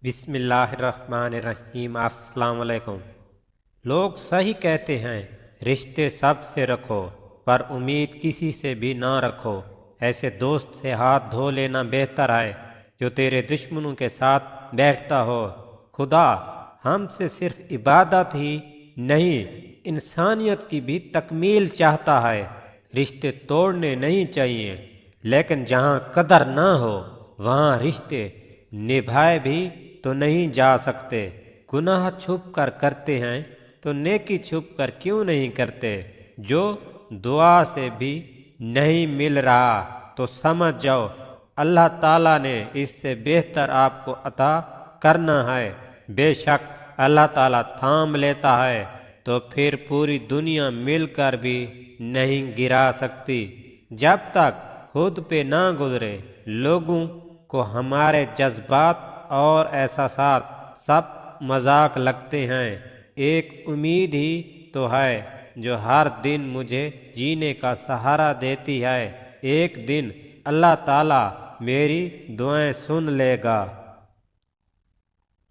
بسم اللہ الرحمن الرحیم۔ السلام علیکم۔ لوگ صحیح کہتے ہیں، رشتے سب سے رکھو پر امید کسی سے بھی نہ رکھو۔ ایسے دوست سے ہاتھ دھو لینا بہتر ہے جو تیرے دشمنوں کے ساتھ بیٹھتا ہو۔ خدا ہم سے صرف عبادت ہی نہیں، انسانیت کی بھی تکمیل چاہتا ہے۔ رشتے توڑنے نہیں چاہیے، لیکن جہاں قدر نہ ہو وہاں رشتے نبھائے بھی تو نہیں جا سکتے۔ گناہ چھپ کر کرتے ہیں تو نیکی چھپ کر کیوں نہیں کرتے؟ جو دعا سے بھی نہیں مل رہا تو سمجھ جاؤ اللہ تعالیٰ نے اس سے بہتر آپ کو عطا کرنا ہے۔ بے شک اللہ تعالیٰ تھام لیتا ہے تو پھر پوری دنیا مل کر بھی نہیں گرا سکتی۔ جب تک خود پہ نہ گزرے لوگوں کو ہمارے جذبات اور احساسات سب مذاق لگتے ہیں۔ ایک امید ہی تو ہے جو ہر دن مجھے جینے کا سہارا دیتی ہے۔ ایک دن اللہ تعالیٰ میری دعائیں سن لے گا۔